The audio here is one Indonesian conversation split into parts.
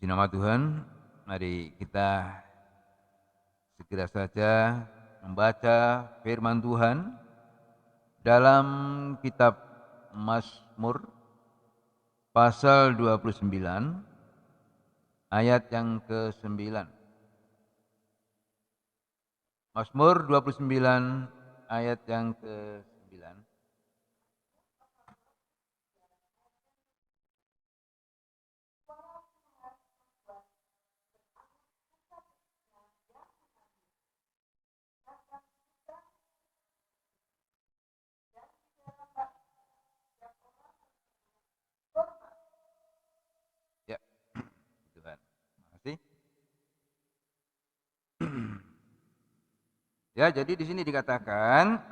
Puji nama Tuhan, mari kita segera saja membaca firman Tuhan dalam kitab Mazmur pasal 29 ayat yang ke-9. Mazmur 29 ayat yang ke-9. Ya, Tuhan. Terima kasih. Ya, jadi di sini dikatakan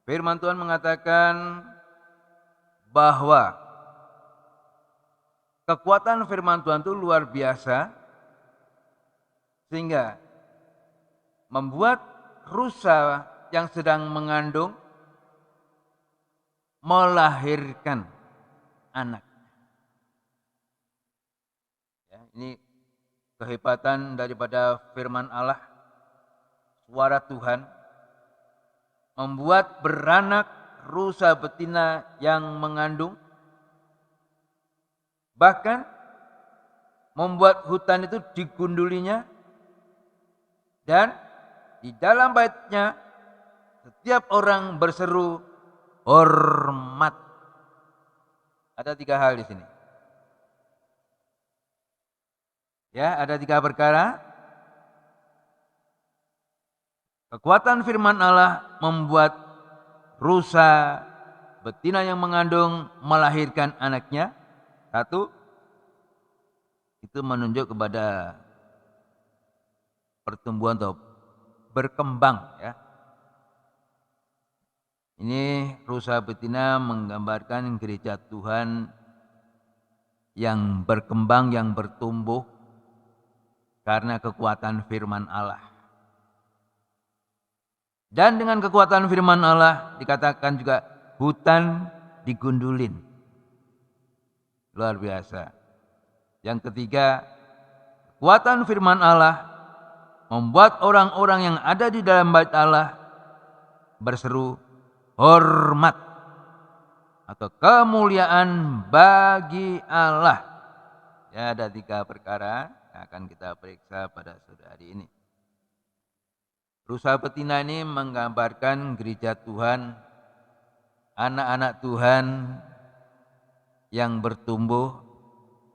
firman Tuhan mengatakan bahwa kekuatan firman Tuhan itu luar biasa sehingga membuat rusa yang sedang mengandung melahirkan anak. Ya, ini kehebatan daripada firman Allah, suara Tuhan membuat beranak rusa betina yang mengandung, bahkan membuat hutan itu digundulinya, dan di dalam baitnya setiap orang berseru hormat. Ada 3 hal di sini. Ya, ada 3 perkara. Kekuatan firman Allah membuat rusa betina yang mengandung melahirkan anaknya. 1, itu menunjuk kepada pertumbuhan atau berkembang, ya. Ini rusa betina menggambarkan gereja Tuhan yang berkembang, yang bertumbuh karena kekuatan firman Allah. Dan dengan kekuatan firman Allah dikatakan juga hutan digundulin. Luar biasa. Yang ketiga, kekuatan firman Allah membuat orang-orang yang ada di dalam bait Allah berseru hormat atau kemuliaan bagi Allah. Ya, ada 3 perkara yang akan kita periksa pada sore hari ini. Rusa betina ini menggambarkan gereja Tuhan, anak-anak Tuhan yang bertumbuh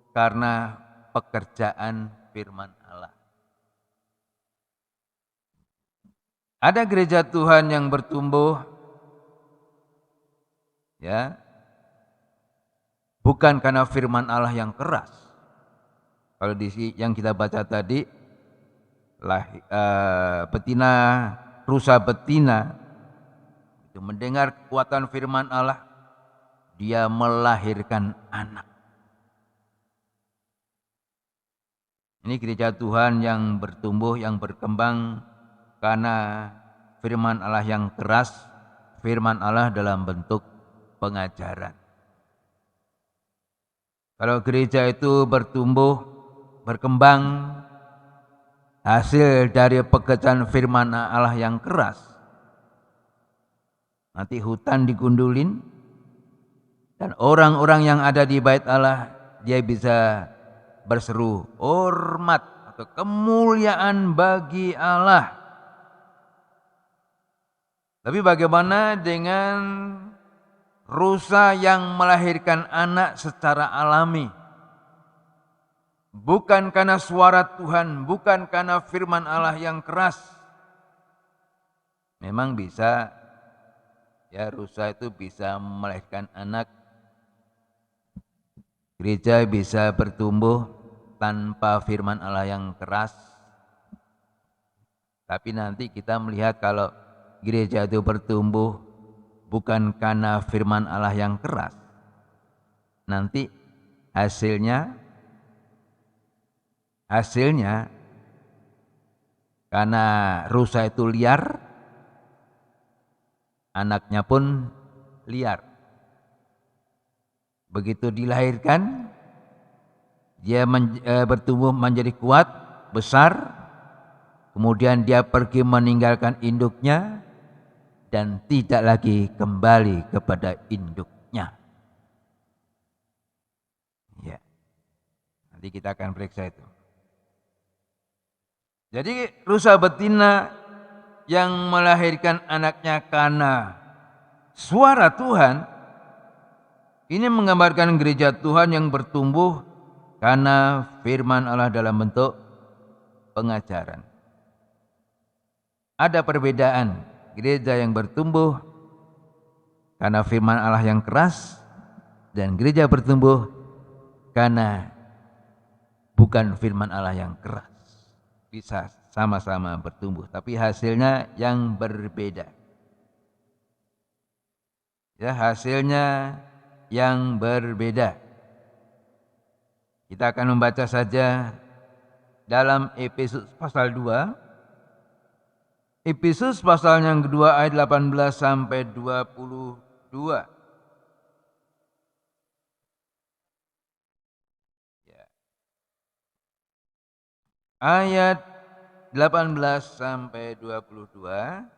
karena pekerjaan firman Allah. Ada gereja Tuhan yang bertumbuh, ya, bukan karena firman Allah yang keras. Kalau yang kita baca tadi, betina, rusa betina itu mendengar kekuatan firman Allah, dia melahirkan anak. Ini gereja Tuhan yang bertumbuh, yang berkembang karena firman Allah yang keras, firman Allah dalam bentuk pengajaran. Kalau gereja itu bertumbuh, berkembang hasil dari pekerjaan firman Allah yang keras, nanti hutan digundulin dan orang-orang yang ada di bait Allah dia bisa berseru hormat atau kemuliaan bagi Allah. Tapi bagaimana dengan rusa yang melahirkan anak secara alami? Bukan karena suara Tuhan, bukan karena firman Allah yang keras. Memang bisa, ya, rusa itu bisa melahirkan anak. Gereja bisa bertumbuh tanpa firman Allah yang keras. Tapi nanti kita melihat kalau gereja itu bertumbuh bukan karena firman Allah yang keras, nanti hasilnya karena rusa itu liar, anaknya pun liar. Begitu dilahirkan, dia bertumbuh menjadi kuat, besar, kemudian dia pergi meninggalkan induknya dan tidak lagi kembali kepada induknya. Ya, nanti kita akan periksa itu. Jadi rusa betina yang melahirkan anaknya karena suara Tuhan, ini menggambarkan gereja Tuhan yang bertumbuh karena firman Allah dalam bentuk pengajaran. Ada perbedaan gereja yang bertumbuh karena firman Allah yang keras dan gereja bertumbuh karena bukan firman Allah yang keras. Bisa sama-sama bertumbuh, tapi hasilnya yang berbeda. Ya, hasilnya yang berbeda. Kita akan membaca saja dalam Efesus pasal 2. Efesus pasal yang kedua ayat 18 sampai 22. Ayat 18 sampai 22.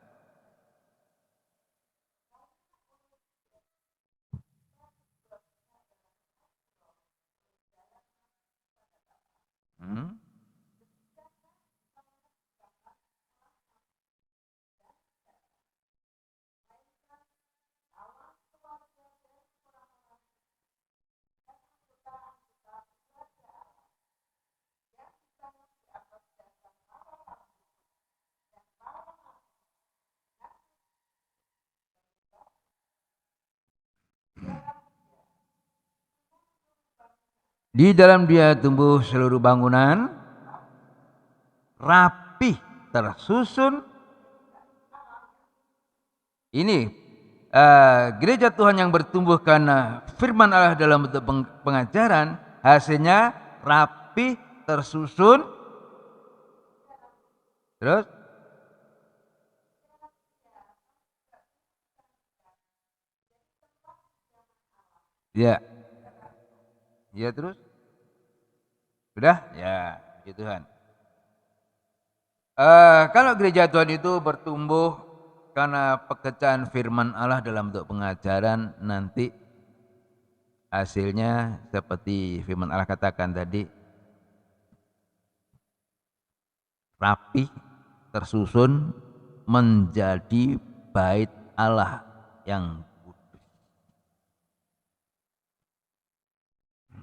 Di dalam dia tumbuh seluruh bangunan, rapih, tersusun. Ini gereja Tuhan yang bertumbuh karena firman Allah dalam bentuk pengajaran, hasilnya rapih, tersusun. Terus? Ya. Ya terus? Sudah? Ya, puji Tuhan. Kalau gereja Tuhan itu bertumbuh karena pekerjaan firman Allah dalam bentuk pengajaran, nanti hasilnya seperti firman Allah katakan tadi, rapi, tersusun, menjadi bait Allah yang kudus.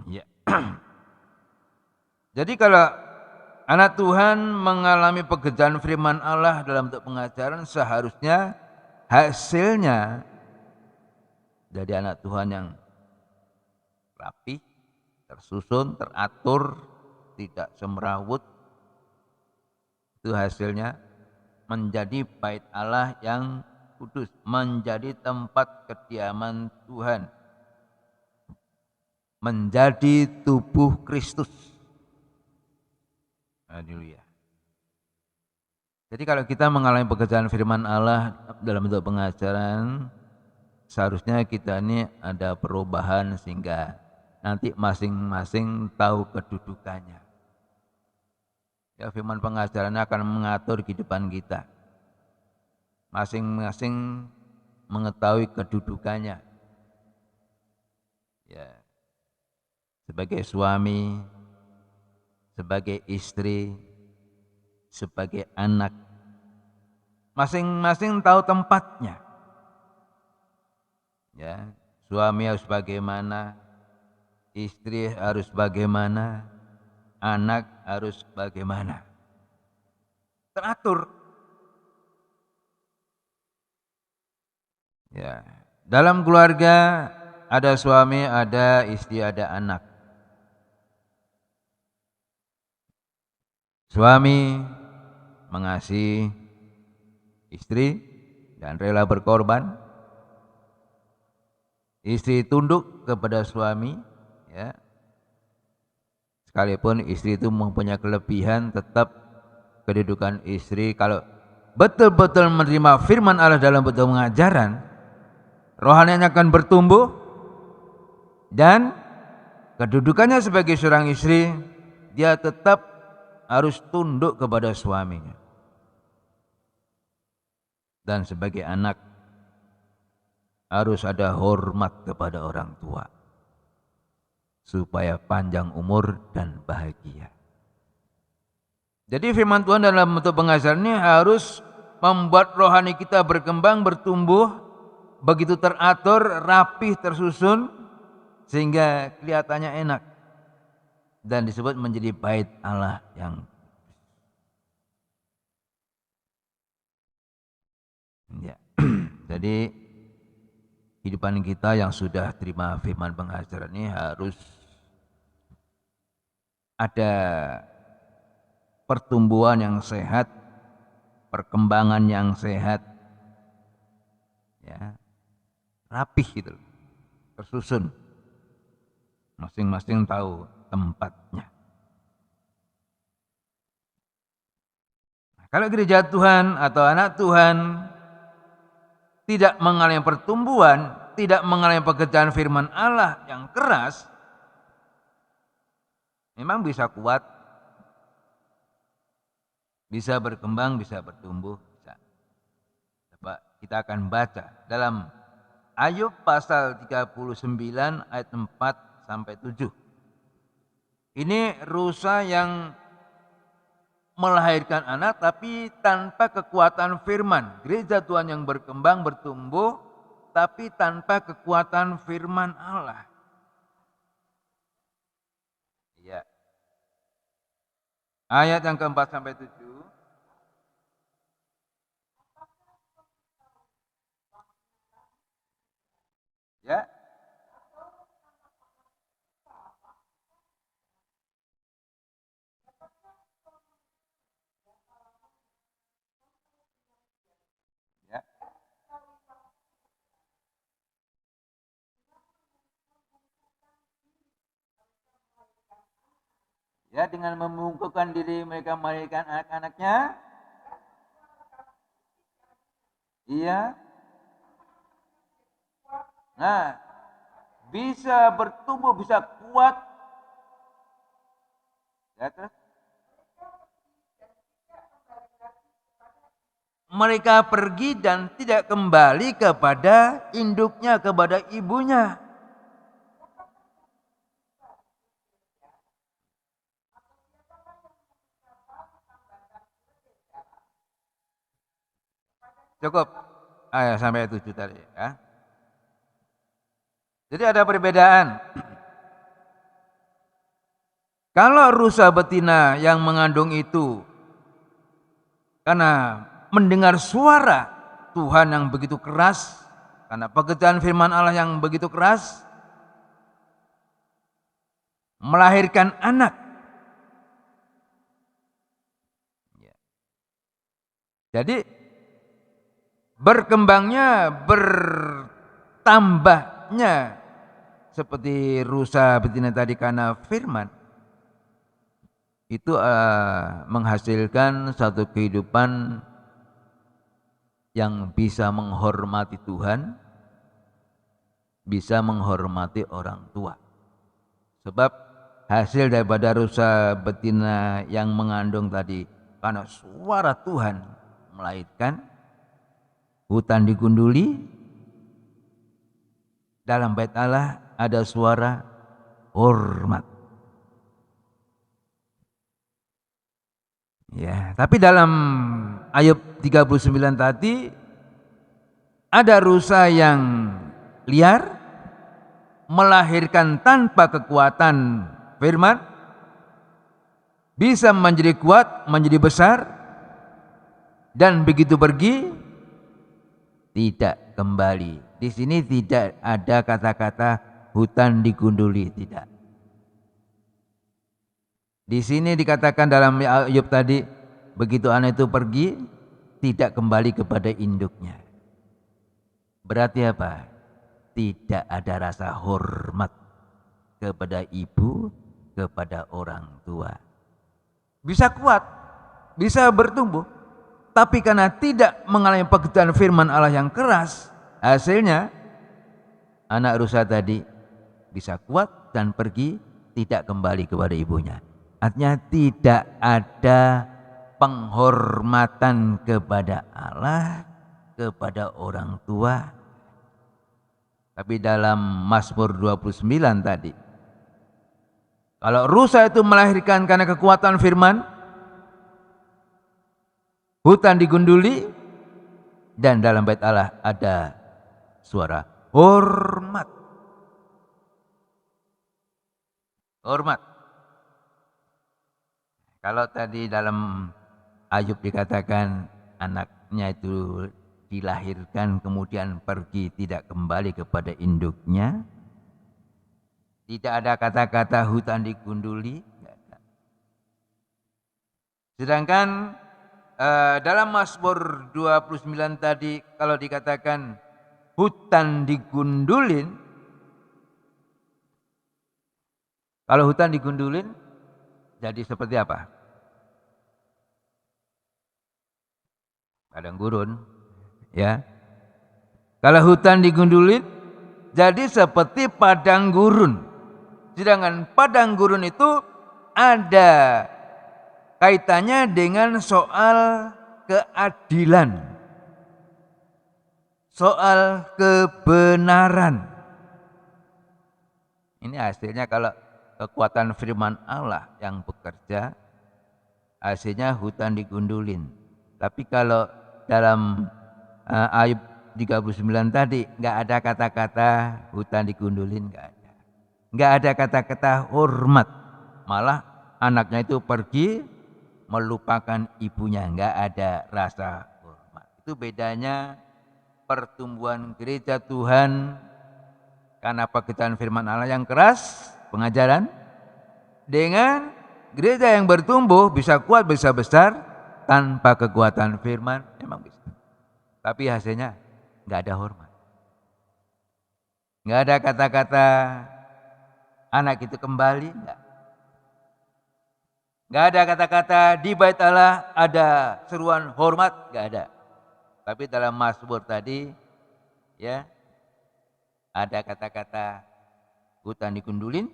Ya. Jadi kalau anak Tuhan mengalami pekerjaan firman Allah dalam bentuk pengajaran, seharusnya hasilnya jadi anak Tuhan yang rapi, tersusun, teratur, tidak semrawut. Itu hasilnya menjadi bait Allah yang kudus, menjadi tempat kediaman Tuhan, menjadi tubuh Kristus. Haleluya. Jadi kalau kita mengalami pekerjaan firman Allah dalam bentuk pengajaran, seharusnya kita ini ada perubahan sehingga nanti masing-masing tahu kedudukannya. Ya, firman pengajarannya akan mengatur kehidupan kita. Masing-masing mengetahui kedudukannya. Ya. Sebagai suami, sebagai istri, sebagai anak, masing-masing tahu tempatnya. Ya, suami harus bagaimana, istri harus bagaimana, anak harus bagaimana. Teratur. Ya, dalam keluarga ada suami, ada istri, ada anak. Suami mengasihi istri dan rela berkorban. Istri tunduk kepada suami, ya. Sekalipun istri itu mempunyai kelebihan, tetap kedudukan istri kalau betul-betul menerima firman Allah dalam bentuk pengajaran, rohaninya akan bertumbuh dan kedudukannya sebagai seorang istri, dia tetap harus tunduk kepada suaminya. Dan sebagai anak, harus ada hormat kepada orang tua, supaya panjang umur dan bahagia. Jadi firman Tuhan dalam bentuk pengajaran ini harus membuat rohani kita berkembang, bertumbuh, begitu teratur, rapih, tersusun, sehingga kelihatannya enak. Dan disebut menjadi bait Allah yang ya. Jadi kehidupan kita yang sudah terima firman pengajaran ini harus ada pertumbuhan yang sehat, perkembangan yang sehat, ya, rapih gitu, tersusun, masing-masing tahu tempatnya. Nah, kalau gereja Tuhan atau anak Tuhan tidak mengalami pertumbuhan, tidak mengalami pekerjaan firman Allah yang keras, memang bisa kuat, bisa berkembang, bisa bertumbuh, bisa. Coba kita akan baca dalam Ayub pasal 39 ayat 4 sampai 7. Ini rusa yang melahirkan anak tapi tanpa kekuatan firman. Gereja Tuhan yang berkembang, bertumbuh, tapi tanpa kekuatan firman Allah. Ya. Ayat yang keempat sampai 7. Ya. Ya. Ya, dengan membungkukkan diri mereka melahirkan anak-anaknya. Iya. Nah, bisa bertumbuh, bisa kuat. Ya, terus? Mereka pergi dan tidak kembali kepada induknya, kepada ibunya. Cukup. Sampai 7 tadi ya. Jadi ada perbedaan. Kalau rusa betina yang mengandung itu karena mendengar suara Tuhan yang begitu keras, karena pekerjaan firman Allah yang begitu keras, melahirkan anak. Jadi berkembangnya, bertambahnya seperti rusa betina tadi karena firman, itu menghasilkan satu kehidupan yang bisa menghormati Tuhan, bisa menghormati orang tua. Sebab hasil daripada rusa betina yang mengandung tadi, karena suara Tuhan melahirkan, hutan digunduli, dalam bait Allah ada suara hormat. Ya, tapi dalam Ayub 39 tadi ada rusa yang liar, melahirkan tanpa kekuatan firman, bisa menjadi kuat, menjadi besar, dan begitu pergi tidak kembali. Di sini tidak ada kata-kata hutan digunduli, tidak. Di sini dikatakan dalam Ayub tadi, begitu anak itu pergi, tidak kembali kepada induknya. Berarti apa? Tidak ada rasa hormat kepada ibu, kepada orang tua. Bisa kuat, bisa bertumbuh, tapi karena tidak mengalami pekerjaan firman Allah yang keras, hasilnya anak rusa tadi bisa kuat dan pergi tidak kembali kepada ibunya. Artinya tidak ada penghormatan kepada Allah, kepada orang tua. Tapi dalam Mazmur 29 tadi, kalau rusa itu melahirkan karena kekuatan firman, hutan digunduli, dan dalam bait Allah ada suara hormat. Hormat. Kalau tadi dalam Ayub dikatakan anaknya itu dilahirkan kemudian pergi tidak kembali kepada induknya, tidak ada kata-kata hutan digunduli. Sedangkan dalam Mazmur 29 tadi kalau dikatakan hutan digundulin, kalau hutan digundulin jadi seperti apa? Padang gurun, ya. Kalau hutan digundulin jadi seperti padang gurun. Sedangkan padang gurun itu ada kaitannya dengan soal keadilan, soal kebenaran. Ini hasilnya kalau kekuatan firman Allah yang bekerja, hasilnya hutan digundulin. Tapi kalau dalam Ayub 39 tadi nggak ada kata-kata hutan digundulin, nggak ada. Nggak ada kata-kata hormat. Malah anaknya itu pergi melupakan ibunya, nggak ada rasa hormat. Itu bedanya pertumbuhan gereja Tuhan karena pekerjaan firman Allah yang keras, pengajaran, dengan gereja yang bertumbuh bisa kuat, bisa besar tanpa kekuatan firman, memang bisa. Tapi hasilnya nggak ada hormat. Nggak ada kata-kata anak itu kembali, enggak. Nggak ada kata-kata di bait Allah ada seruan hormat, nggak ada. Tapi dalam Mazmur tadi, ya, ada kata-kata hutan digundulin.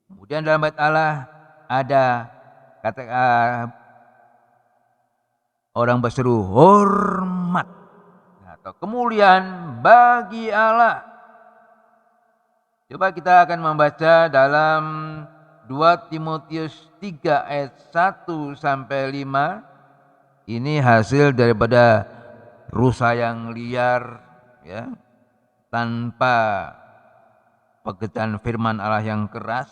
Kemudian dalam bait Allah ada kata orang berseru hormat atau kemuliaan bagi Allah. Coba kita akan membaca dalam 2 Timotius 3 ayat 1 sampai 5. Ini hasil daripada rusa yang liar, ya, tanpa pekerjaan firman Allah yang keras.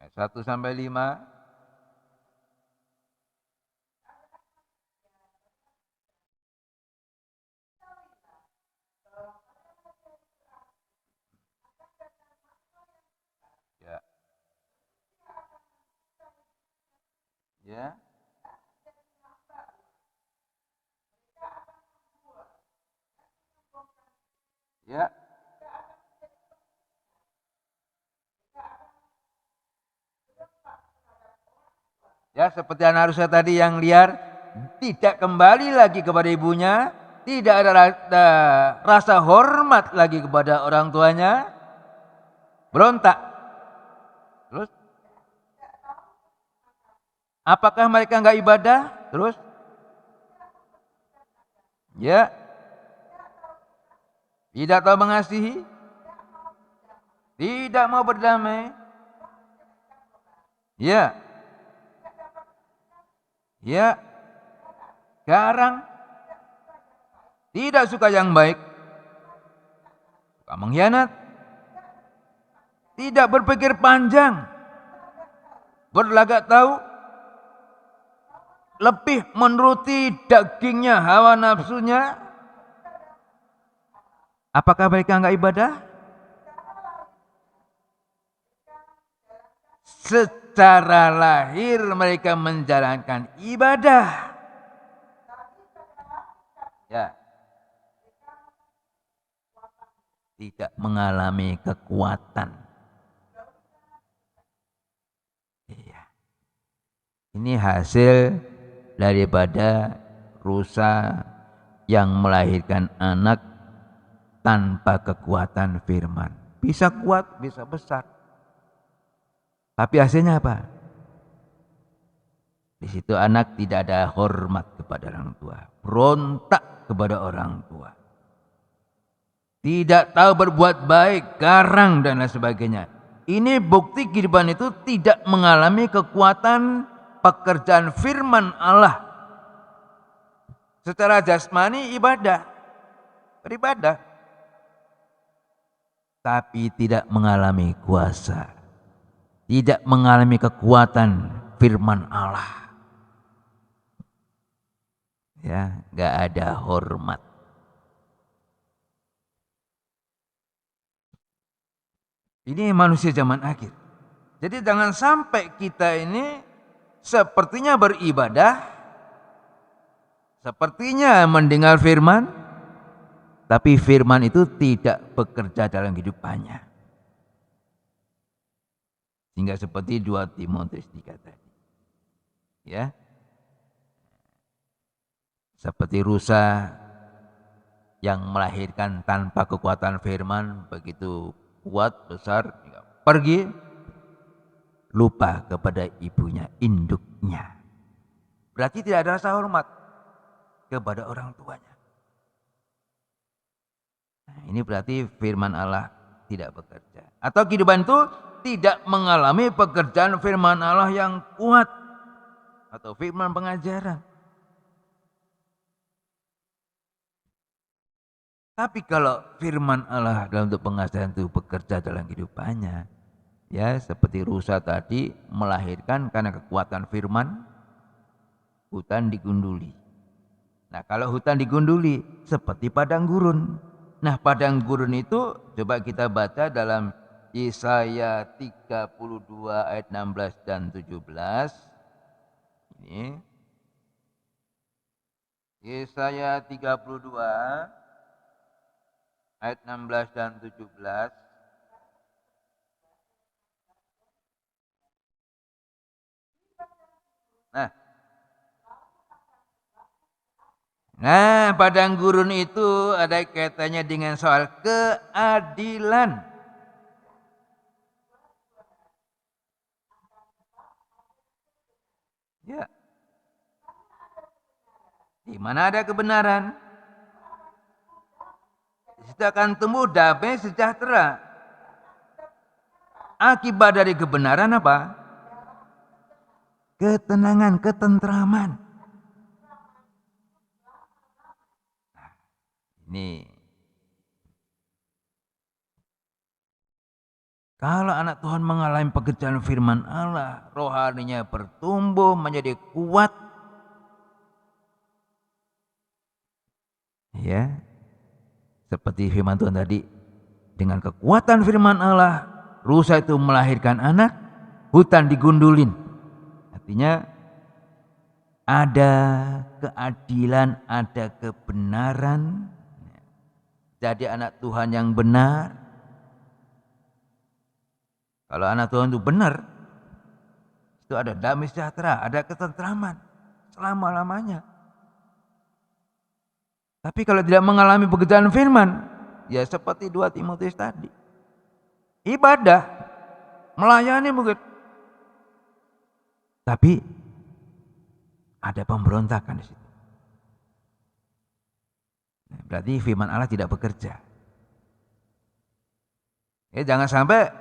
Ayat 1 sampai 5. Ya. Ya. Ya, seperti anak rusa tadi yang liar, tidak kembali lagi kepada ibunya, tidak ada rasa hormat lagi kepada orang tuanya, berontak. Terus, apakah mereka enggak ibadah? Terus, ya, tidak tahu mengasihi, tidak mau berdamai, ya, ya, garang, tidak suka yang baik, suka mengkhianat, tidak berpikir panjang, berlagak tahu, lebih menuruti dagingnya, hawa nafsunya. Apakah mereka enggak ibadah? Secara lahir mereka menjalankan ibadah. Ya. Tidak mengalami kekuatan. Iya. Ini hasil daripada rusa yang melahirkan anak tanpa kekuatan firman. Bisa kuat, bisa besar. Tapi hasilnya apa? Di situ anak tidak ada hormat kepada orang tua, berontak kepada orang tua. Tidak tahu berbuat baik, garang dan lain sebagainya. Ini bukti kehidupan itu tidak mengalami kekuatan pekerjaan firman Allah. Secara jasmani beribadah. Tapi tidak mengalami kuasa. Tidak mengalami kekuatan firman Allah. Ya, enggak ada hormat. Ini manusia zaman akhir. Jadi jangan sampai kita ini sepertinya beribadah, sepertinya mendengar firman, tapi firman itu tidak bekerja dalam kehidupannya. Sehingga seperti 2 Timotius 3 tadi. Ya. Seperti rusa yang melahirkan tanpa kekuatan firman, begitu kuat, besar, pergi, lupa kepada ibunya, induknya. Berarti tidak ada rasa hormat kepada orang tuanya. Nah, ini berarti firman Allah tidak bekerja. Atau kehidupan itu tidak mengalami pekerjaan firman Allah yang kuat. Atau firman pengajaran. Tapi kalau firman Allah dalam bentuk pengajaran itu bekerja dalam kehidupannya, ya seperti rusa tadi melahirkan karena kekuatan firman, hutan digunduli. Nah kalau hutan digunduli seperti padang gurun. Nah padang gurun itu coba kita baca dalam Yesaya 32 ayat 16 dan 17. Ini Yesaya 32 ayat 16 dan 17. Nah, padang gurun itu ada kaitannya dengan soal keadilan. Ya. Di mana ada kebenaran, kita akan tumbuh damai sejahtera. Akibat dari kebenaran apa? Ketenangan, ketentraman. Nah, ini kalau anak Tuhan mengalami pekerjaan firman Allah, rohaninya bertumbuh menjadi kuat. Ya. Seperti firman Tuhan tadi, dengan kekuatan firman Allah, rusa itu melahirkan anak, hutan digundulin. Artinya ada keadilan, ada kebenaran. Jadi anak Tuhan yang benar. Kalau anak Tuhan itu benar, itu ada damai sejahtera, ada ketentraman selama-lamanya. Tapi kalau tidak mengalami pekerjaan firman, ya seperti 2 Timotius tadi. Ibadah, melayani mungkin. Tapi ada pemberontakan di situ. Berarti firman Allah tidak bekerja. Jangan sampai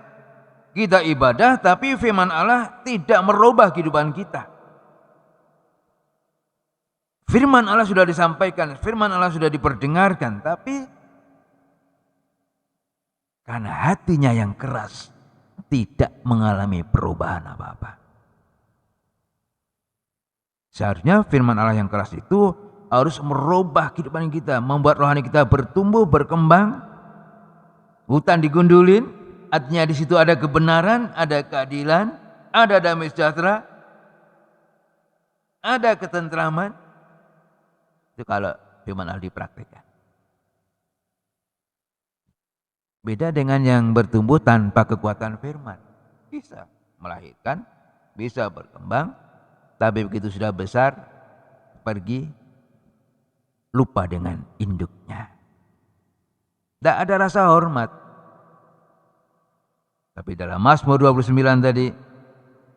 kita ibadah tapi firman Allah tidak merubah kehidupan kita. Firman Allah sudah disampaikan, firman Allah sudah diperdengarkan, tapi karena hatinya yang keras tidak mengalami perubahan apa-apa. Seharusnya firman Allah yang keras itu harus merubah kehidupan kita, membuat rohani kita bertumbuh, berkembang. Hutan digundulin, artinya di situ ada kebenaran, ada keadilan, ada damai sejahtera, ada ketentraman. Itu kalau firman Allah dipraktikkan. Beda dengan yang bertumbuh tanpa kekuatan firman. Bisa melahirkan, bisa berkembang, tapi begitu sudah besar, pergi, lupa dengan induknya. Tidak ada rasa hormat. Tapi dalam Mazmur 29 tadi,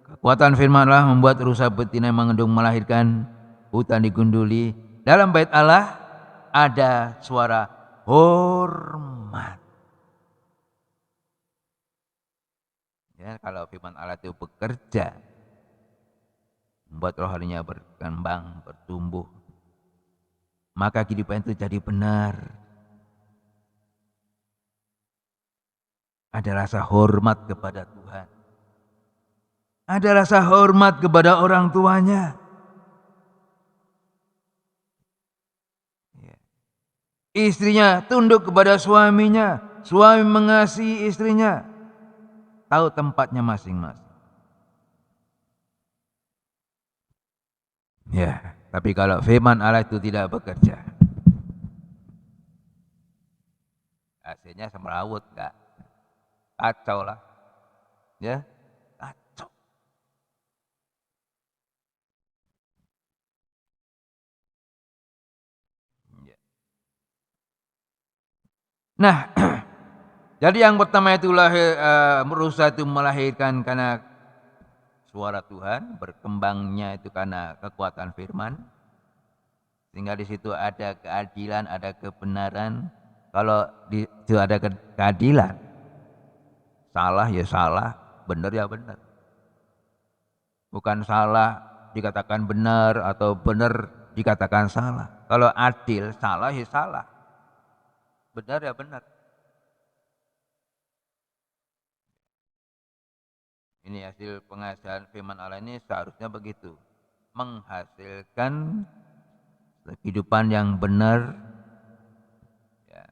kekuatan firman Allah membuat rusa betina yang mengandung melahirkan, hutan digunduli. Dalam bait Allah ada suara hormat. Ya, kalau firman Allah itu bekerja, membuat rohaninya berkembang, bertumbuh, maka kehidupan itu jadi benar. Ada rasa hormat kepada Tuhan. Ada rasa hormat kepada orang tuanya. Istrinya tunduk kepada suaminya. Suami mengasihi istrinya. Tahu tempatnya masing-masing. Ya, tapi kalau firman Allah itu tidak bekerja, hasilnya semrawut, enggak? Kacau lah. Ya, kacau. Ya. Nah, jadi yang pertama itu berusaha itu melahirkan karena suara Tuhan, berkembangnya itu karena kekuatan firman. Sehingga di situ ada keadilan, ada kebenaran. Kalau di situ ada keadilan, salah ya salah, benar ya benar. Bukan salah dikatakan benar atau benar dikatakan salah. Kalau adil, salah ya salah. Benar ya benar. Ini hasil penghasilan firman Allah ini seharusnya begitu. Menghasilkan kehidupan yang benar. Ya.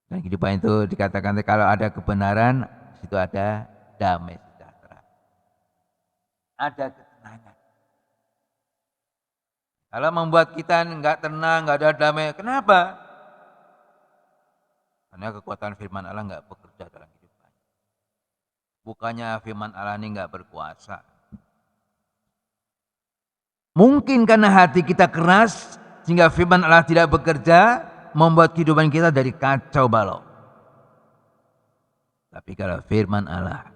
Dan kehidupan itu dikatakan kalau ada kebenaran, situ ada damai sejahtera. Ada ketenangan. Kalau membuat kita enggak tenang, enggak ada damai, kenapa? Karena kekuatan firman Allah enggak bekerja dalam kehidupan. Bukannya firman Allah ini enggak berkuasa. Mungkin karena hati kita keras, sehingga firman Allah tidak bekerja, membuat kehidupan kita dari kacau balau. Tapi kalau firman Allah,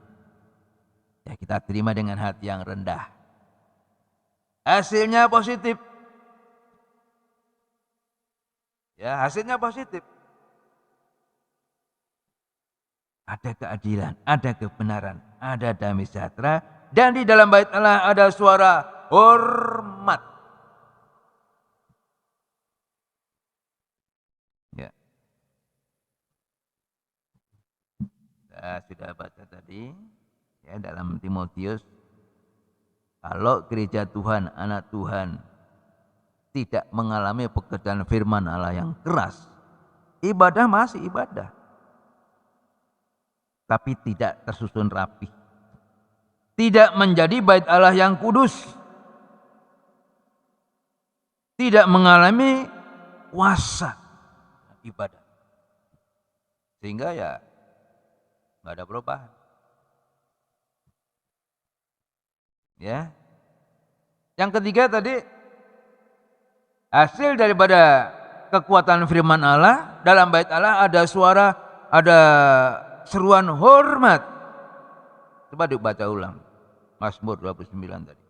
ya kita terima dengan hati yang rendah. Hasilnya positif. Ya, hasilnya positif. Ada keadilan, ada kebenaran, ada damai sejahtera, dan di dalam bait Allah ada suara hormat. Ya. Saya sudah baca tadi ya dalam Timotius, kalau gereja Tuhan, anak Tuhan tidak mengalami pekerjaan firman Allah yang keras, ibadah masih ibadah, tapi tidak tersusun rapi, tidak menjadi bait Allah yang kudus, tidak mengalami kuasa ibadah, sehingga ya nggak ada perubahan. Ya, yang ketiga tadi, hasil daripada kekuatan firman Allah, dalam bait Allah ada suara, ada seruan hormat. Coba dibaca ulang Mazmur 29 tadi.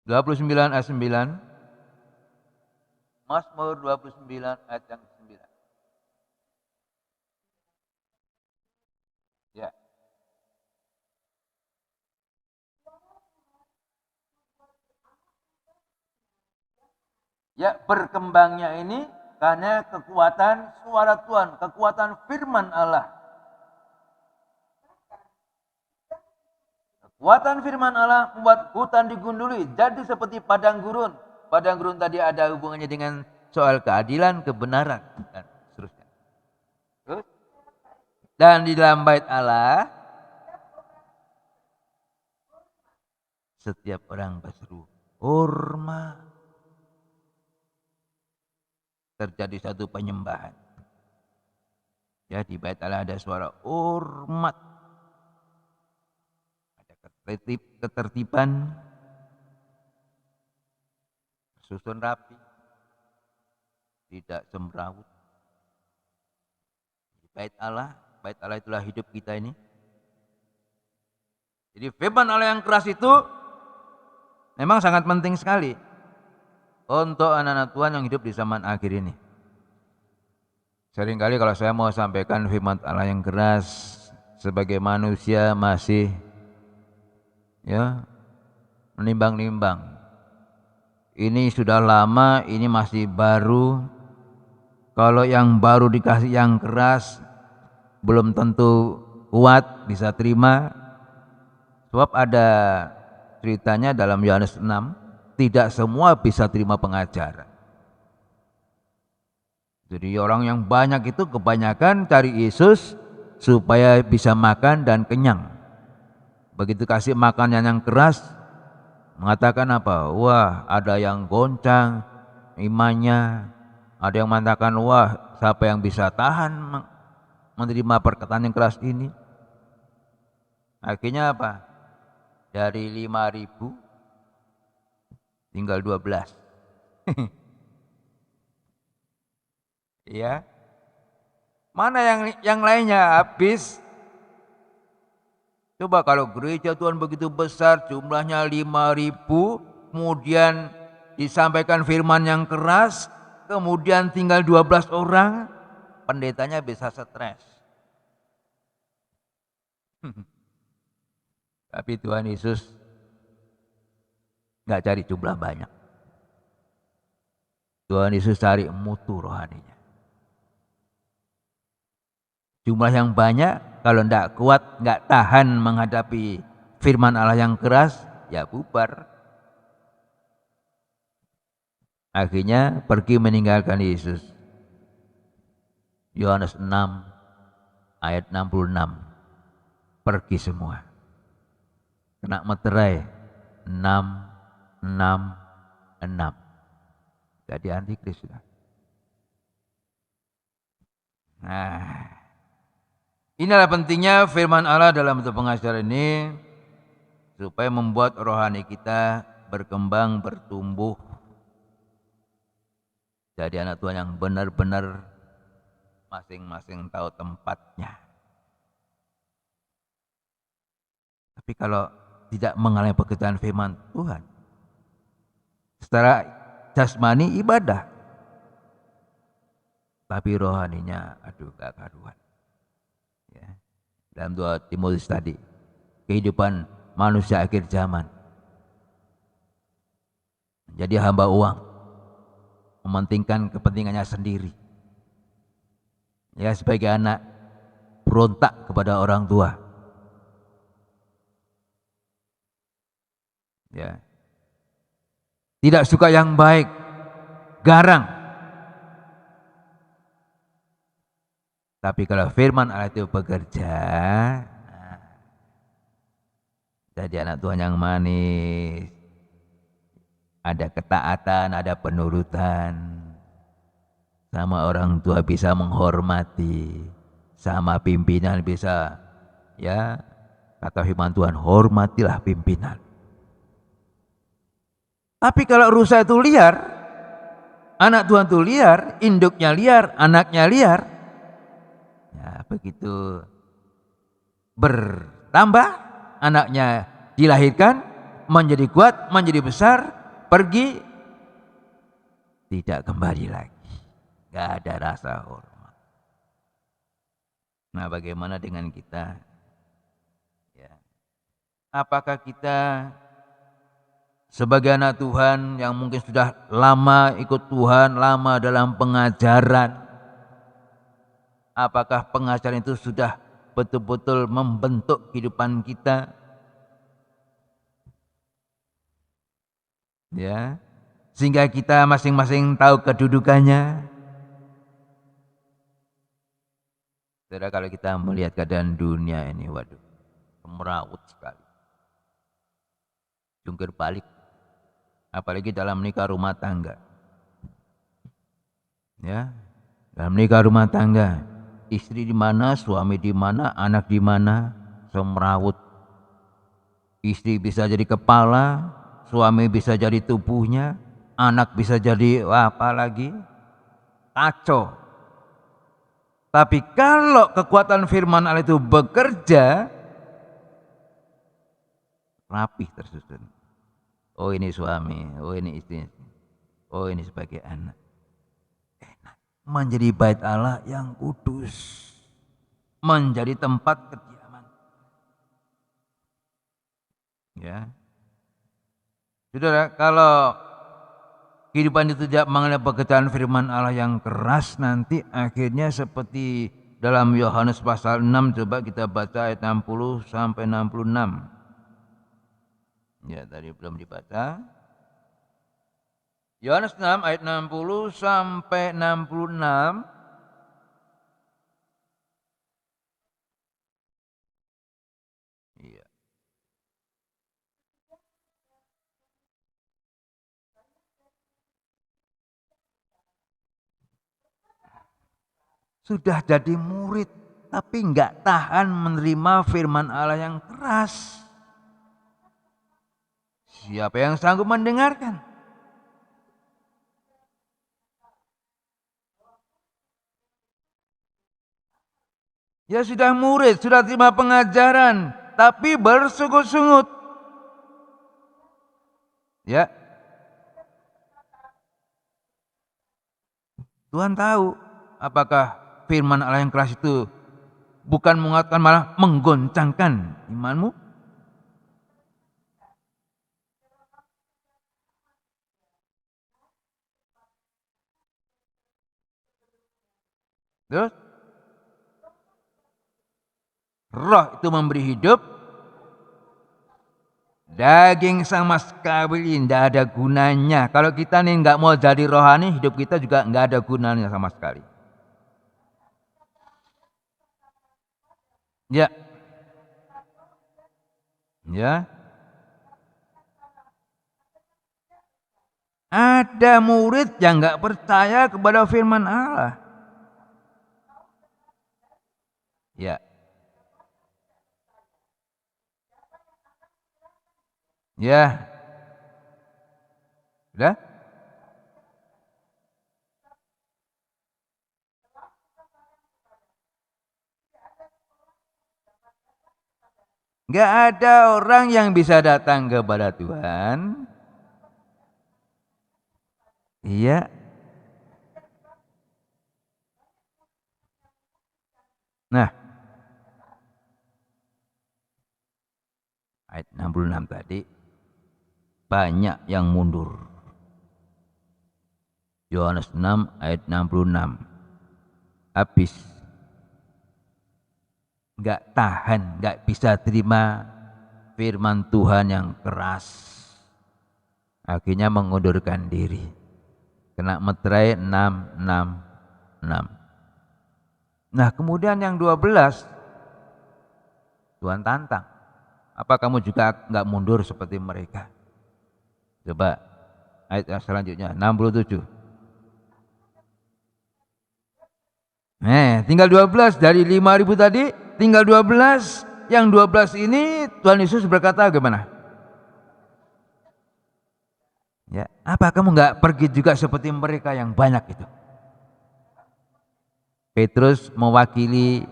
29 ayat 9. Mazmur 29 ayat yang 9. Ya. Ya, berkembangnya ini karena kekuatan suara Tuhan, kekuatan firman Allah. Kekuatan firman Allah membuat hutan digunduli jadi seperti padang gurun. Padang gurun tadi ada hubungannya dengan soal keadilan, kebenaran, dan seterusnya. Terus? Dan di dalam bait Allah, setiap orang berseru, hormat. Terjadi satu penyembahan. Ya, di bait Allah ada suara hormat. Ada ketertiban, susun rapi. tidak semrawut. Bait Allah itulah hidup kita ini. Jadi firman Allah yang keras itu memang sangat penting sekali untuk anak-anak Tuhan yang hidup di zaman akhir ini. Seringkali kalau saya mau sampaikan firman Allah yang keras, sebagai manusia masih ya menimbang-nimbang. Ini sudah lama, ini masih baru. Kalau yang baru dikasih yang keras, belum tentu kuat bisa terima. Sebab ada ceritanya dalam Yohanes 6, tidak semua bisa terima pengajaran. Jadi orang yang banyak itu kebanyakan cari Yesus supaya bisa makan dan kenyang. Begitu kasih makanan yang keras, mengatakan apa? Wah, ada yang goncang imannya. Ada yang mengatakan, wah, siapa yang bisa tahan menerima perkataan yang keras ini? Akhirnya apa? Dari 5.000 tinggal 12. Ya. Mana yang lainnya habis? Coba kalau gereja Tuhan begitu besar, jumlahnya 5.000, kemudian disampaikan firman yang keras, kemudian tinggal 12 orang, pendetanya bisa stres. Tapi Tuhan Yesus nggak cari jumlah banyak. Tuhan Yesus cari mutu rohaninya. Jumlah yang banyak, kalau tidak kuat, nggak tahan menghadapi firman Allah yang keras, ya bubar. Akhirnya pergi meninggalkan Yesus. Yohanes 6 ayat 66. Pergi semua. Kena meterai 666. Jadi antikris sudah. Nah, inilah pentingnya firman Allah dalam bentuk pengajaran ini supaya membuat rohani kita berkembang, bertumbuh. Jadi anak Tuhan yang benar-benar masing-masing tahu tempatnya. Tapi kalau tidak mengalami pekerjaan firman Tuhan, secara jasmani ibadah, tapi rohaninya aduh gak karuan. Ya. Dalam 2 Timotius tadi, kehidupan manusia akhir zaman, jadi hamba uang, mementingkan kepentingannya sendiri. Ya, sebagai anak berontak kepada orang tua. Ya. Tidak suka yang baik, garang. Tapi kalau firman Allah itu bekerja, jadi anak Tuhan yang manis, ada ketaatan, ada penurutan, sama orang tua bisa menghormati, sama pimpinan bisa, ya kata firman Tuhan, hormatilah pimpinan. Tapi kalau rusa itu liar, anak Tuhan itu liar, induknya liar, anaknya liar, ya begitu bertambah, anaknya dilahirkan, menjadi kuat, menjadi besar, pergi, tidak kembali lagi, gak ada rasa hormat. Nah, bagaimana dengan kita? Ya. Apakah kita sebagai anak Tuhan yang mungkin sudah lama ikut Tuhan, lama dalam pengajaran, apakah pengajaran itu sudah betul-betul membentuk kehidupan kita? Ya, sehingga kita masing-masing tahu kedudukannya. Saudara, kalau kita melihat keadaan dunia ini, waduh, merawut sekali, jungkir balik. Apalagi dalam nikah rumah tangga. Ya, dalam nikah rumah tangga, istri di mana, suami di mana, anak di mana, semrawut. Istri bisa jadi kepala, suami bisa jadi tubuhnya, anak bisa jadi apa lagi? kacau. Tapi kalau kekuatan firman Allah itu bekerja, rapih tersusun. Oh ini suami, oh ini istri, oh ini sebagai anak. Enak. Menjadi bait Allah yang kudus, menjadi tempat kediaman. Ya, saudara, kalau kehidupan itu tidak mengenai pekerjaan firman Allah yang keras, nanti akhirnya seperti dalam Yohanes pasal 6, coba kita baca ayat 60 sampai 66. Ya, tadi belum dibaca. Yohanes 6 ayat 60 sampai 66. Iya. Sudah jadi murid, tapi enggak tahan menerima firman Allah yang keras. Siapa yang sanggup mendengarkan? Ya sudah murid, sudah terima pengajaran, tapi bersungut-sungut. Ya, Tuhan tahu apakah firman Allah yang keras itu bukan menguatkan, malah menggoncangkan imanmu. Terus roh itu memberi hidup, daging sama sekali tidak ada gunanya. Kalau kita nih nggak mau jadi rohani, hidup kita juga nggak ada gunanya sama sekali. Ya, ya. Ada murid yang nggak percaya kepada firman Allah. Ya, ya, sudah. Nggak ada orang yang bisa datang kepada Tuhan. Iya. Nah, ayat 66 tadi, banyak yang mundur. Yohanes 6 ayat 66. Habis. Nggak tahan, nggak bisa terima firman Tuhan yang keras. Akhirnya mengundurkan diri. Kena meterai 666. Nah, kemudian yang 12 Tuhan tantang. Apa kamu juga nggak mundur seperti mereka? Coba ayat yang selanjutnya 67. Tinggal 12 dari 5.000 tadi, tinggal 12. Yang 12 ini Tuhan Yesus berkata gimana? Ya, apa kamu nggak pergi juga seperti mereka yang banyak itu? Petrus mewakili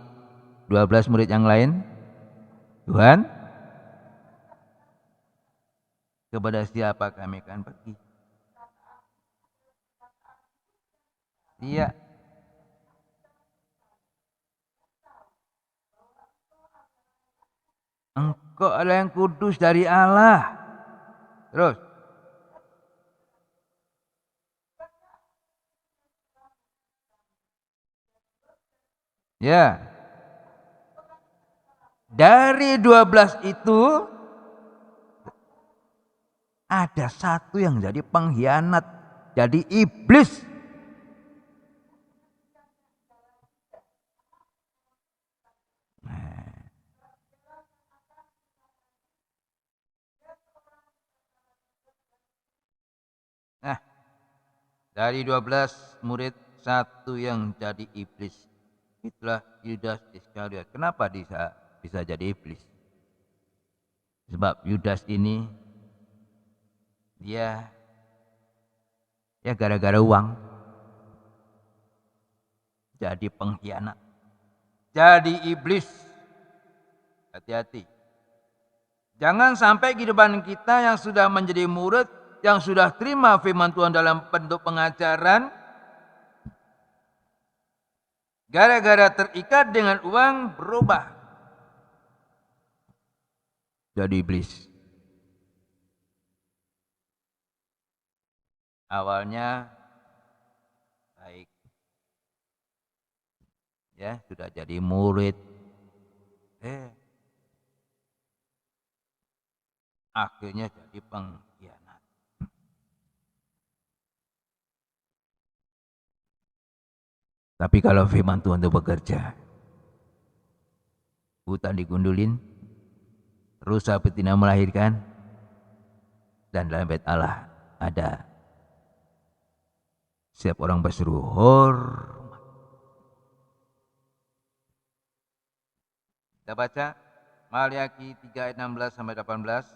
12 murid yang lain. Tuhan, kepada siapa kami akan pergi? Iya. Engkau adalah yang kudus dari Allah. Terus. Ya. Dari 12 itu ada satu yang jadi pengkhianat, jadi iblis. Nah, dari 12 murid satu yang jadi iblis. Itulah Yudas Iskariot. Kenapa bisa jadi iblis? Sebab Yudas ini dia ya gara-gara uang. jadi pengkhianat, jadi iblis. Hati-hati. Jangan sampai kehidupan kita yang sudah menjadi murid, yang sudah terima firman Tuhan dalam bentuk pengajaran, gara-gara terikat dengan uang berubah jadi iblis. Awalnya baik, ya sudah jadi murid, akhirnya jadi pengkhianat. Tapi kalau firman Tuhan itu bekerja, hutan digundulin, rusa betina melahirkan, dan dalam bait Allah ada setiap orang berseru hormat. Kita baca Maliaki 3 ayat 16 sampai 18.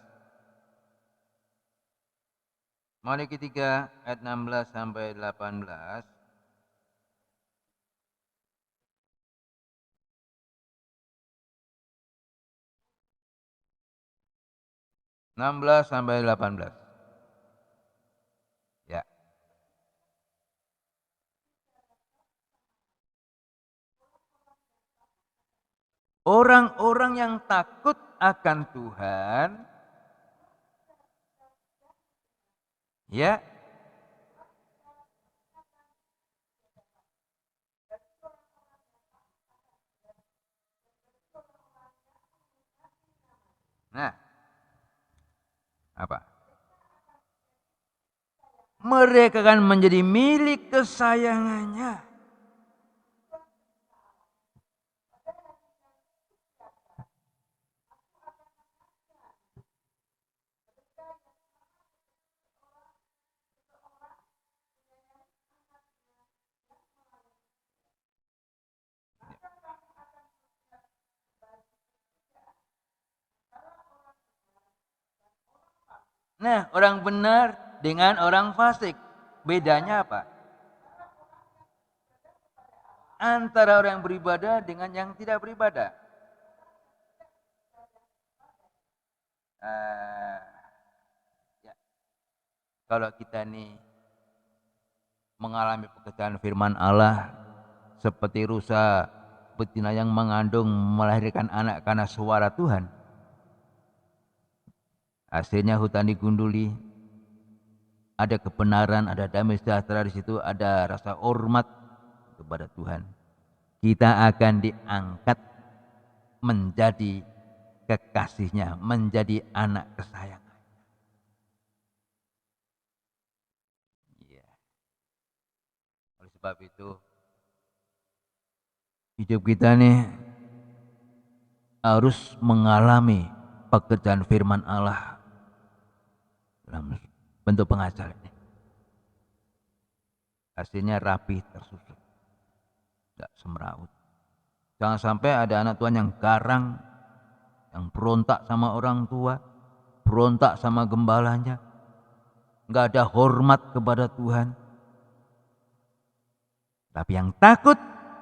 Maliaki 3 ayat 16 sampai 18. Sampai 18. Ya. Orang-orang yang takut akan Tuhan, ya, nah, apa? Mereka akan menjadi milik kesayangannya. Nah, orang benar dengan orang fasik, bedanya apa? Antara orang yang beribadah dengan yang tidak beribadah. Ya. Kalau kita nih mengalami pekerjaan firman Allah seperti rusa betina yang mengandung melahirkan anak karena suara Tuhan, hasilnya hutan digunduli, ada kebenaran, ada damai sejahtera di situ, ada rasa hormat kepada Tuhan. Kita akan diangkat menjadi kekasihnya, menjadi anak kesayangan. Ya. Oleh sebab itu, hidup kita nih harus mengalami pekerjaan firman Allah dalam bentuk pengajaran. Hasilnya rapi, tersusun, tidak semeraut. Jangan sampai ada anak Tuhan yang garang, yang berontak sama orang tua, berontak sama gembalanya, nggak ada hormat kepada Tuhan. Tapi yang takut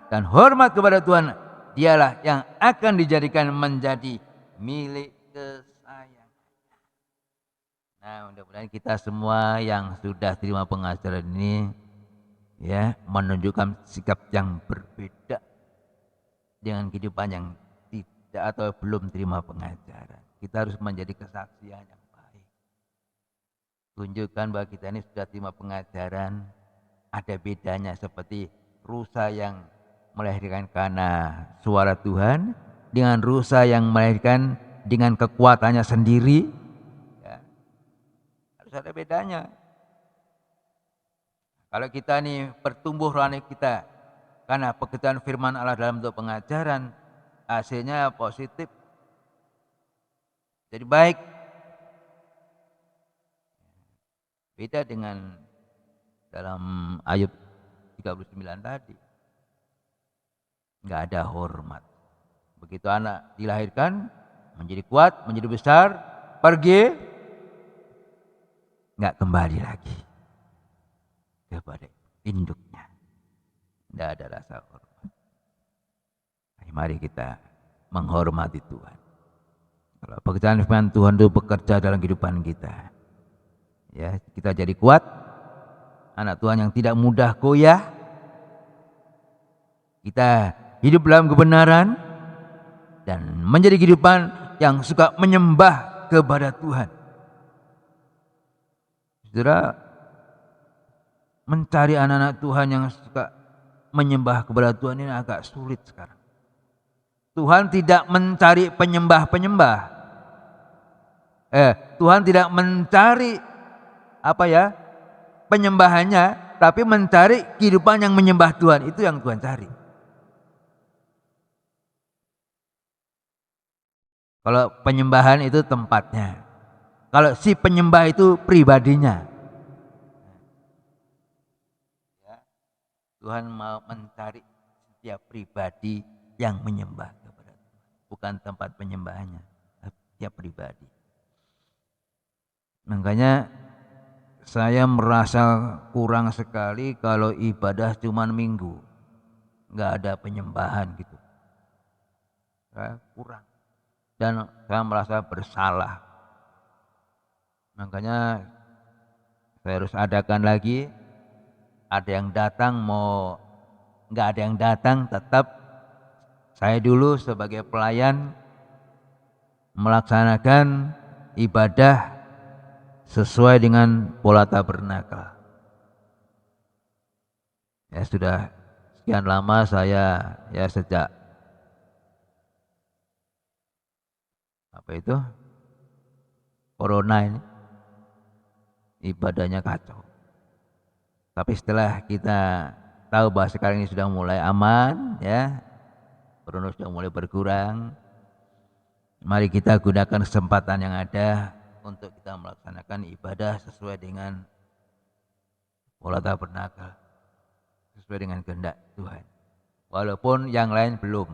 dan hormat kepada Tuhan, dialah yang akan dijadikan menjadi milik kesayangan. Nah, mudah-mudahan kita semua yang sudah terima pengajaran ini, ya, menunjukkan sikap yang berbeda dengan kehidupan yang tidak atau belum terima pengajaran. Kita harus menjadi kesaksian yang baik. Tunjukkan bahwa kita ini sudah terima pengajaran, ada bedanya seperti rusa yang melahirkan karena suara Tuhan dengan rusa yang melahirkan dengan kekuatannya sendiri. Ya, harus ada bedanya. Kalau kita nih bertumbuh rohani kita karena pekerjaan firman Allah dalam bentuk pengajaran, hasilnya positif, jadi baik. Beda dengan dalam Ayub 39 tadi, nggak ada hormat. Begitu anak dilahirkan, menjadi kuat, menjadi besar, pergi, nggak kembali lagi kepada induknya. Tidak ada rasa hormat. Mari kita menghormati Tuhan. Kalau pekerjaan firman Tuhan itu bekerja dalam kehidupan kita, ya kita jadi kuat, anak Tuhan yang tidak mudah goyah, kita hidup dalam kebenaran dan menjadi kehidupan yang suka menyembah kepada Tuhan. Saudara, mencari anak-anak Tuhan yang suka menyembah kepada Tuhan ini agak sulit sekarang. Tuhan tidak mencari penyembah-penyembah. Tuhan tidak mencari penyembahannya, tapi mencari kehidupan yang menyembah Tuhan. Itu yang Tuhan cari. Kalau penyembahan itu tempatnya. Kalau si penyembah itu pribadinya. Tuhan mau mencari setiap pribadi yang menyembah kepada Tuhan. Bukan tempat penyembahannya, tapi setiap pribadi. Makanya saya merasa kurang sekali kalau ibadah cuma minggu. Nggak ada penyembahan gitu. Saya kurang. Dan saya merasa bersalah. Makanya saya harus adakan lagi. Ada yang datang nggak ada yang datang, tetap saya dulu sebagai pelayan melaksanakan ibadah sesuai dengan pola tabernakel. Ya sudah sekian lama saya sejak corona ini ibadahnya kacau. Tapi setelah kita tahu bahwa sekarang ini sudah mulai aman, ya, corona sudah mulai berkurang, mari kita gunakan kesempatan yang ada untuk kita melaksanakan ibadah sesuai dengan pola tabernakel, sesuai dengan kehendak Tuhan. Walaupun yang lain belum.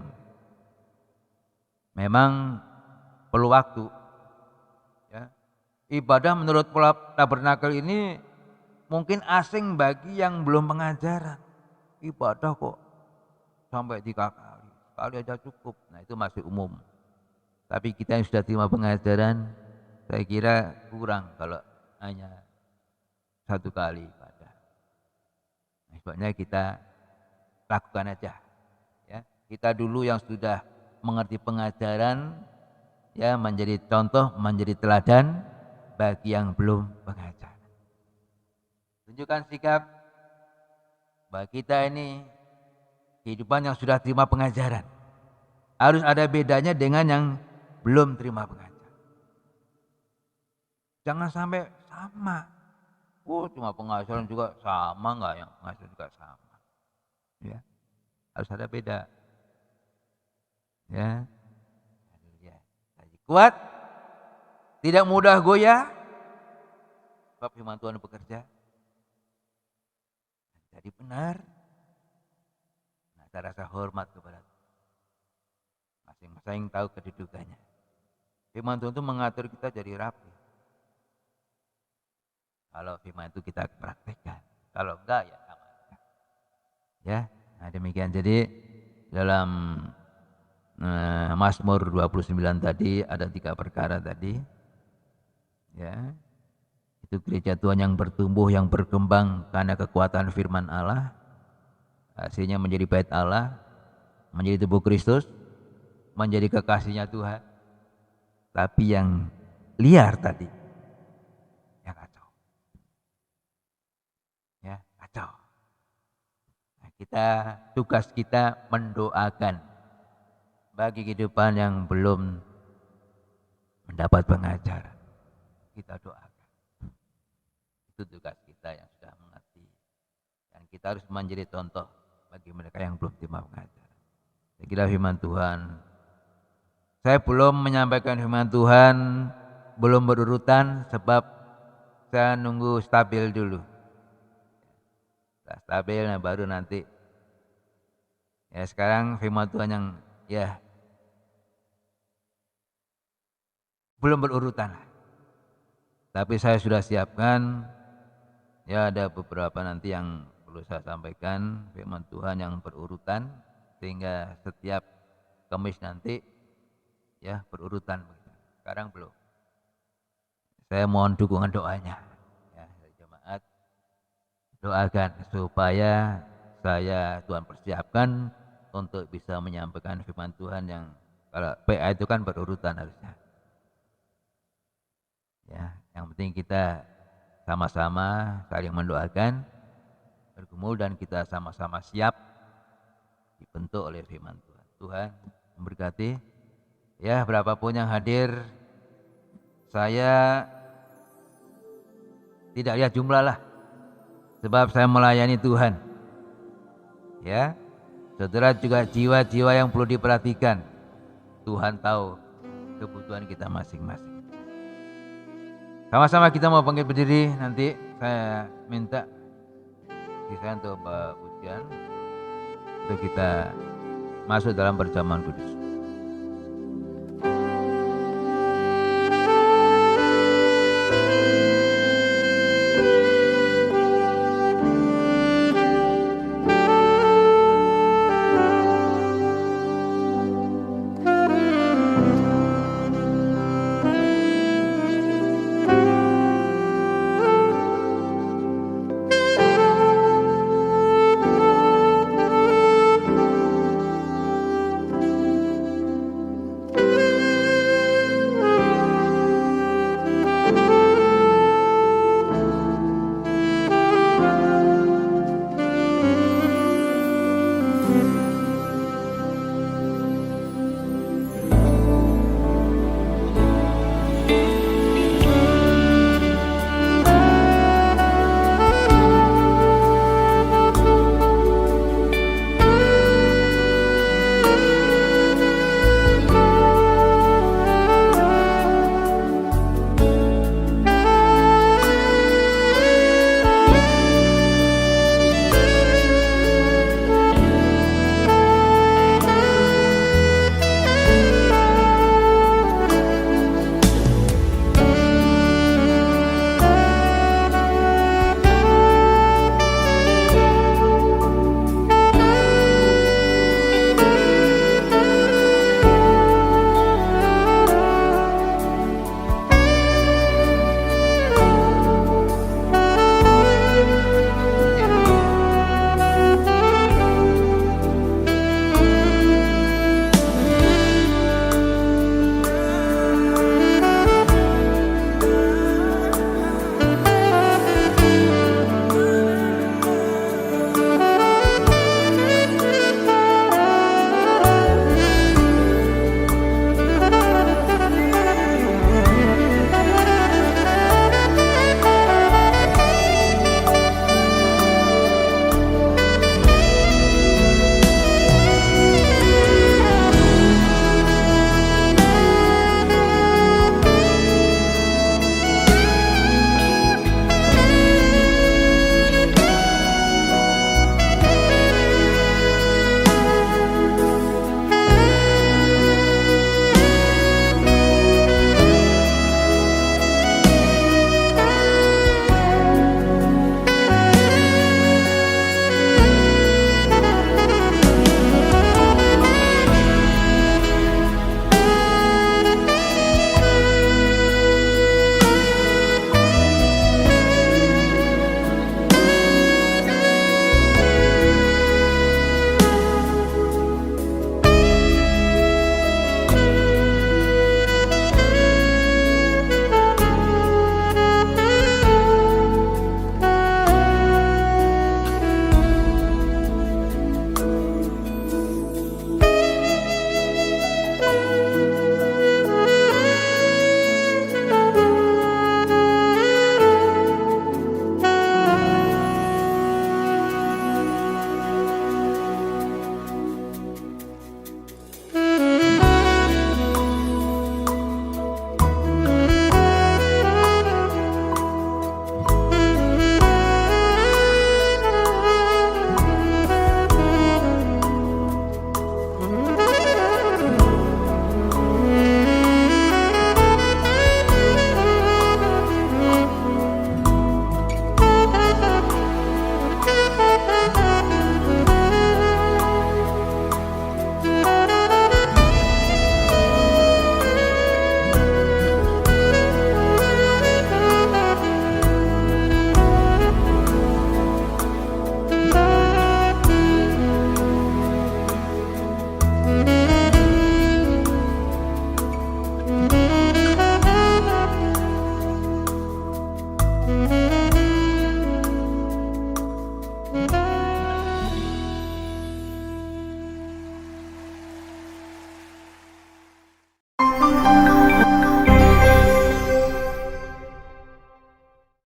Memang perlu waktu. Ya. Ibadah menurut pola tabernakel ini mungkin asing bagi yang belum pengajaran. Ibadah kok sampai 3 kali, sekali aja cukup. Nah itu masih umum. Tapi kita yang sudah terima pengajaran, saya kira kurang kalau hanya 1 kali ibadah. Nah, sebabnya kita lakukan aja. Ya, kita dulu yang sudah mengerti pengajaran, ya menjadi contoh, menjadi teladan bagi yang belum pengajaran. Tunjukkan sikap bahwa kita ini kehidupan yang sudah terima pengajaran. Harus ada bedanya dengan yang belum terima pengajaran. Jangan sampai sama. Cuma pengajaran juga sama, enggak yang pengajaran juga sama. Ya. Harus ada beda. Ya. Kuat, tidak mudah goyah, sebab firman Tuhan bekerja. Jadi benar. Nah, ada rasa hormat kepada Tuhan. Masing-masing tahu kedudukannya. Firman Tuhan itu mengatur kita jadi rapi. Kalau firman itu kita praktekkan. Kalau enggak ya sama. Ya, nah demikian. Jadi dalam Mazmur 29 tadi ada 3 perkara tadi. Ya. Itu gereja Tuhan yang bertumbuh, yang berkembang karena kekuatan firman Allah. Hasilnya menjadi bait Allah, menjadi tubuh Kristus, menjadi kekasihnya Tuhan. Tapi yang liar tadi, ya kacau. Ya kacau. Nah, tugas kita mendoakan bagi kehidupan yang belum mendapat pengajaran. Kita doakan. Itu tugas kita yang sudah mengerti. Dan kita harus menjadi contoh bagi mereka yang belum terima pengajaran. Saya kira firman Tuhan. Saya belum menyampaikan firman Tuhan, belum berurutan sebab saya nunggu stabil dulu. Setelah stabil, nah baru nanti. Ya sekarang firman Tuhan yang belum berurutan. Tapi saya sudah siapkan. Ya ada beberapa nanti yang perlu saya sampaikan firman Tuhan yang berurutan sehingga setiap Kamis nanti ya berurutan. Sekarang belum. Saya mohon dukungan doanya ya jemaat, doakan supaya saya Tuhan persiapkan untuk bisa menyampaikan firman Tuhan yang kalau PA itu kan berurutan harusnya. Ya, yang penting kita sama-sama saling mendoakan, bergumul dan kita sama-sama siap dibentuk oleh firman Tuhan. Tuhan memberkati. Ya, berapapun yang hadir, saya tidak lihat jumlah lah, sebab saya melayani Tuhan. Ya, saudara juga jiwa-jiwa yang perlu diperhatikan. Tuhan tahu kebutuhan kita masing-masing. Sama-sama kita mau bangkit berdiri, nanti saya minta kita untuk Pak Pujian untuk kita masuk dalam perjamuan kudus.